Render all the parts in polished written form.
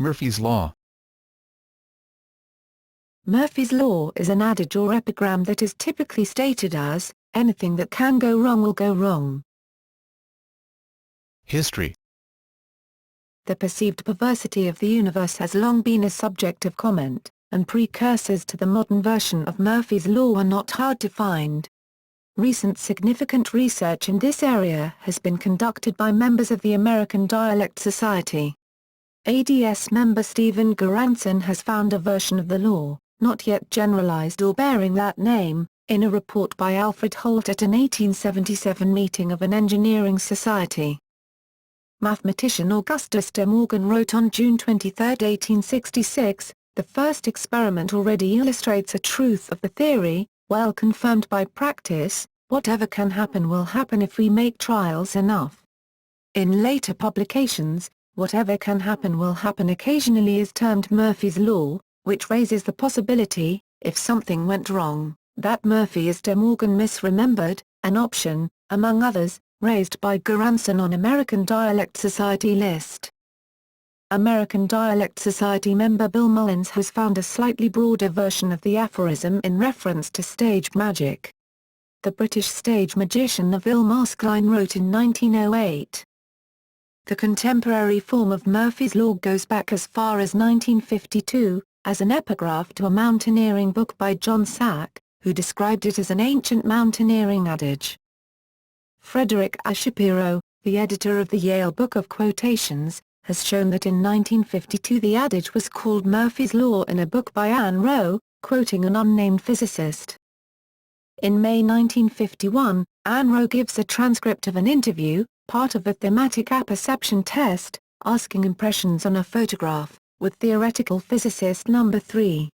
Murphy's Law. Murphy's Law is an adage or epigram that is typically stated as, anything that can go wrong will go wrong. History. The perceived perversity of the universe has long been a subject of comment, and precursors to the modern version of Murphy's Law are not hard to find. Recent significant research in this area has been conducted by members of the American Dialect Society. ADS member Stephen Goranson has found a version of the law, not yet generalized or bearing that name, in a report by Alfred Holt at an 1877 meeting of an engineering society. Mathematician Augustus de Morgan wrote on June 23, 1866, "The first experiment already illustrates a truth of the theory, well confirmed by practice, whatever can happen will happen if we make trials enough." In later publications, whatever can happen will happen occasionally is termed Murphy's Law, which raises the possibility, if something went wrong, that Murphy is de Morgan misremembered, an option, among others, raised by Goranson on American Dialect Society list. American Dialect Society member Bill Mullins has found a slightly broader version of the aphorism in reference to stage magic. The British stage magician Neville Maskelyne wrote in 1908. The contemporary form of Murphy's Law goes back as far as 1952, as an epigraph to a mountaineering book by John Sack, who described it as an ancient mountaineering adage. Frederick A. Shapiro, the editor of the Yale Book of Quotations, has shown that in 1952 the adage was called Murphy's Law in a book by Anne Rowe, quoting an unnamed physicist. In May 1951, Anne Rowe gives a transcript of an interview, part of a thematic apperception test, asking impressions on a photograph, with theoretical physicist No. 3.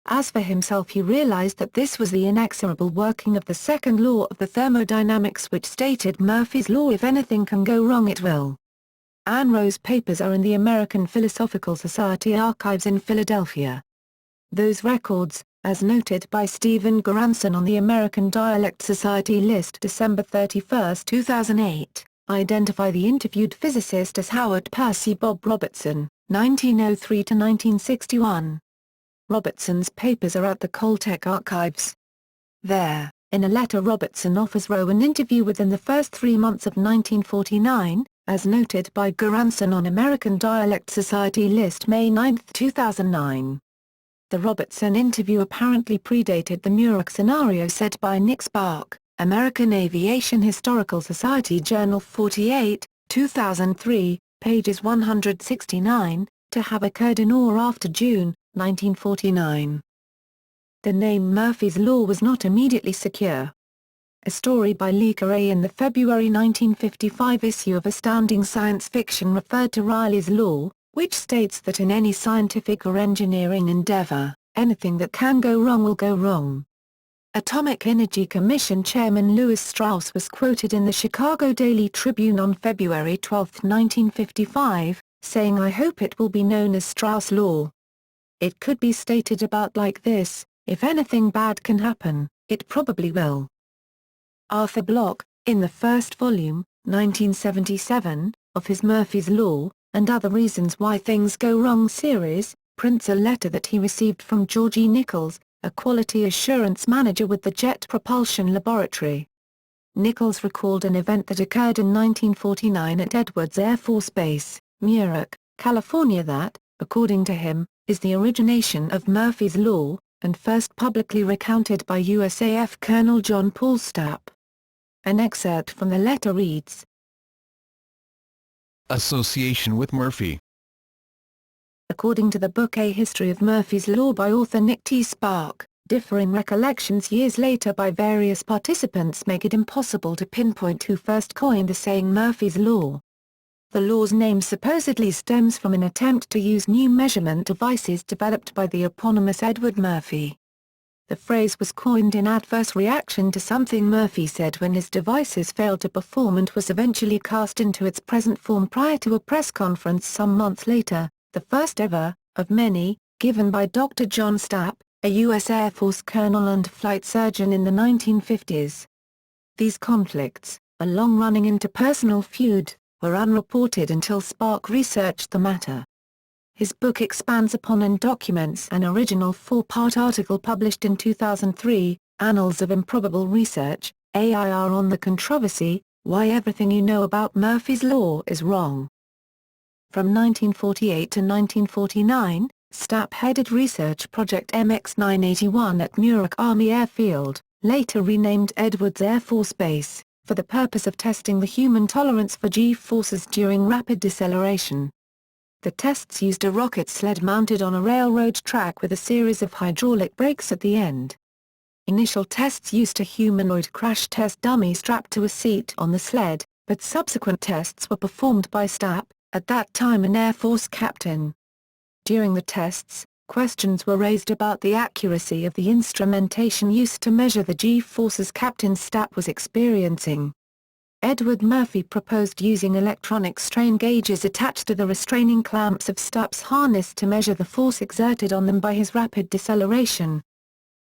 As for himself, he realized that this was the inexorable working of the second law of the thermodynamics, which stated Murphy's Law: if anything can go wrong it will. Anne Rowe's papers are in the American Philosophical Society archives in Philadelphia. Those records, as noted by Stephen Goranson on the American Dialect Society list December 31, 2008, identify the interviewed physicist as Howard Percy Bob Robertson, 1903–1961. Robertson's papers are at the Caltech archives. There, in a letter, Robertson offers Rowe an interview within the first 3 months of 1949, as noted by Goranson on American Dialect Society list May 9, 2009. The Robertson interview apparently predated the Muroc scenario set by Nick Spark, American Aviation Historical Society Journal 48, 2003, pages 169, to have occurred in or after June 1949. The name Murphy's Law was not immediately secure. A story by Lee Carey in the February 1955 issue of Astounding Science Fiction referred to Riley's Law, which states that in any scientific or engineering endeavor, anything that can go wrong will go wrong. Atomic Energy Commission Chairman Lewis Strauss was quoted in the Chicago Daily Tribune on February 12, 1955, saying, "I hope it will be known as Strauss Law. It could be stated about like this: if anything bad can happen, it probably will." Arthur Bloch, in the first volume, 1977, of his Murphy's Law, and Other Reasons Why Things Go Wrong series, prints a letter that he received from George E. Nichols, a quality assurance manager with the Jet Propulsion Laboratory. Nichols recalled an event that occurred in 1949 at Edwards Air Force Base, Muroc, California that, according to him, is the origination of Murphy's Law, and first publicly recounted by USAF Colonel John Paul Stapp. An excerpt from the letter reads: Association with Murphy. According to the book A History of Murphy's Law by author Nick T. Spark, differing recollections years later by various participants make it impossible to pinpoint who first coined the saying Murphy's Law. The law's name supposedly stems from an attempt to use new measurement devices developed by the eponymous Edward Murphy. The phrase was coined in adverse reaction to something Murphy said when his devices failed to perform, and was eventually cast into its present form prior to a press conference some months later, the first ever, of many, given by Dr. John Stapp, a U.S. Air Force colonel and flight surgeon in the 1950s. These conflicts, a long-running interpersonal feud, were unreported until Spark researched the matter. His book expands upon and documents an original 4-part article published in 2003, Annals of Improbable Research, AIR on the controversy, Why Everything You Know About Murphy's Law is Wrong. From 1948 to 1949, Stapp headed research project MX-981 at Muroc Army Airfield, later renamed Edwards Air Force Base, for the purpose of testing the human tolerance for G-forces during rapid deceleration. The tests used a rocket sled mounted on a railroad track with a series of hydraulic brakes at the end. Initial tests used a humanoid crash test dummy strapped to a seat on the sled, but subsequent tests were performed by Stapp, at that time an Air Force captain. During the tests, questions were raised about the accuracy of the instrumentation used to measure the G-forces Captain Stapp was experiencing. Edward Murphy proposed using electronic strain gauges attached to the restraining clamps of Stapp's harness to measure the force exerted on them by his rapid deceleration.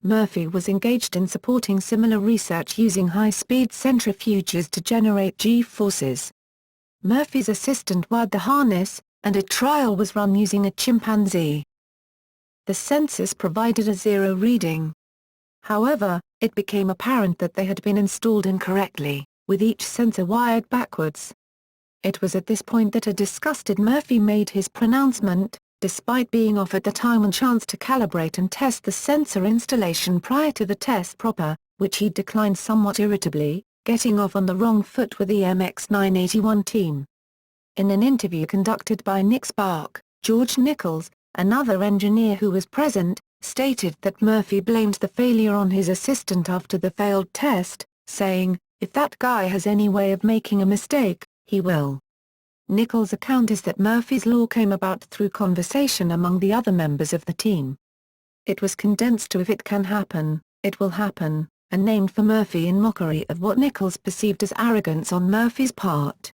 Murphy was engaged in supporting similar research using high-speed centrifuges to generate G-forces. Murphy's assistant wired the harness, and a trial was run using a chimpanzee. The sensors provided a 0 reading. However, it became apparent that they had been installed incorrectly, with each sensor wired backwards. It was at this point that a disgusted Murphy made his pronouncement, despite being offered the time and chance to calibrate and test the sensor installation prior to the test proper, which he declined somewhat irritably, getting off on the wrong foot with the MX-981 team. In an interview conducted by Nick Spark, George Nichols, another engineer who was present, stated that Murphy blamed the failure on his assistant after the failed test, saying, "If that guy has any way of making a mistake, he will." Nichols' account is that Murphy's law came about through conversation among the other members of the team. It was condensed to "If it can happen, it will happen," and named for Murphy in mockery of what Nichols perceived as arrogance on Murphy's part.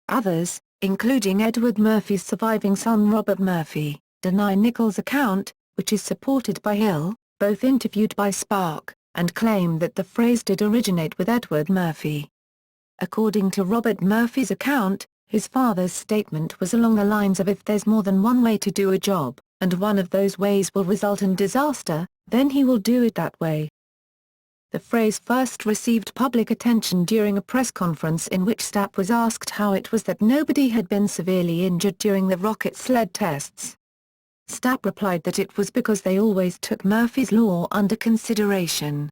Others, including Edward Murphy's surviving son Robert Murphy, deny Nichols' account, which is supported by Hill, both interviewed by Spark, and claim that the phrase did originate with Edward Murphy. According to Robert Murphy's account, his father's statement was along the lines of, "If there's more than one way to do a job, and one of those ways will result in disaster, then he will do it that way." The phrase first received public attention during a press conference in which Stapp was asked how it was that nobody had been severely injured during the rocket sled tests. Stapp replied that it was because they always took Murphy's law under consideration.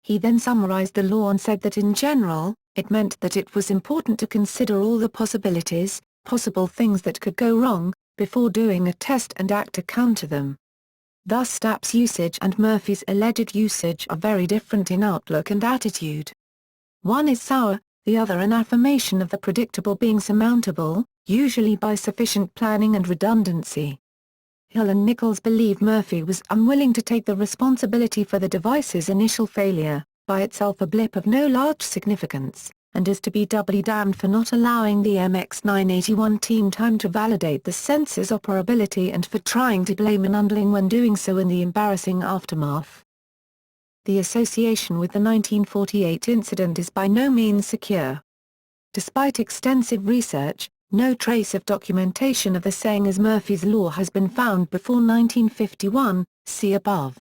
He then summarized the law and said that in general, it meant that it was important to consider all the possibilities, possible things that could go wrong, before doing a test and act to counter them. Thus Stapp's usage and Murphy's alleged usage are very different in outlook and attitude. One is sour, the other an affirmation of the predictable being surmountable, usually by sufficient planning and redundancy. Hill and Nichols believe Murphy was unwilling to take the responsibility for the device's initial failure, by itself a blip of no large significance, and is to be doubly damned for not allowing the MX-981 team time to validate the sensor's operability and for trying to blame an underling when doing so in the embarrassing aftermath. The association with the 1948 incident is by no means secure. Despite extensive research, no trace of documentation of the saying as Murphy's law has been found before 1951, see above.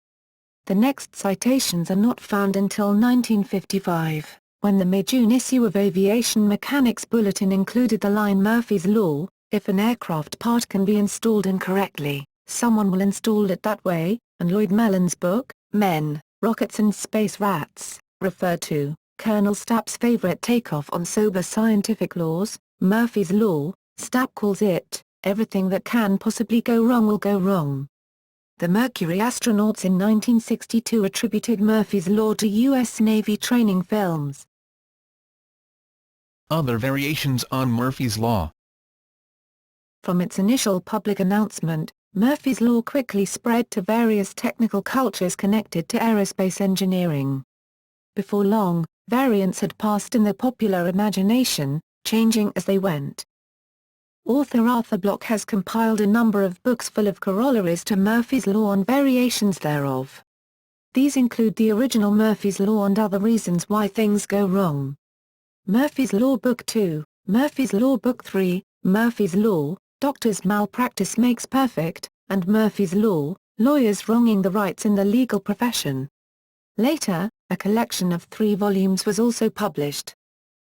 The next citations are not found until 1955, when the May-June issue of Aviation Mechanics Bulletin included the line Murphy's law, "If an aircraft part can be installed incorrectly, someone will install it that way," and Lloyd Mellon's book, Men, Rockets and Space Rats, referred to Colonel Stapp's favorite takeoff on sober scientific laws, Murphy's Law. Stapp calls it, "Everything that can possibly go wrong will go wrong." The Mercury astronauts in 1962 attributed Murphy's Law to U.S. Navy training films. Other variations on Murphy's Law. From its initial public announcement, Murphy's Law quickly spread to various technical cultures connected to aerospace engineering. Before long, variants had passed in the popular imagination, changing as they went. Author Arthur Bloch has compiled a number of books full of corollaries to Murphy's Law and variations thereof. These include the original Murphy's Law and Other Reasons Why Things Go Wrong, Murphy's Law Book 2, Murphy's Law Book 3, Murphy's Law, Doctors' Malpractice Makes Perfect, and Murphy's Law, Lawyers Wronging the Rights in the Legal Profession. Later, a collection of 3 volumes was also published.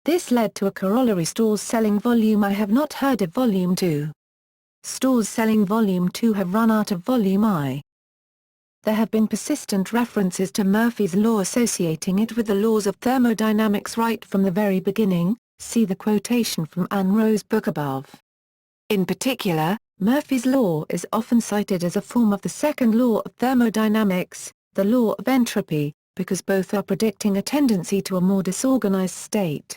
This led to a corollary Stores Selling Volume I Have Not Heard of Volume 2. Stores Selling Volume 2 have run out of Volume I. There have been persistent references to Murphy's Law associating it with the laws of thermodynamics right from the very beginning, see the quotation from Anne Rowe's book above. In particular, Murphy's Law is often cited as a form of the second law of thermodynamics, the law of entropy, because both are predicting a tendency to a more disorganized state.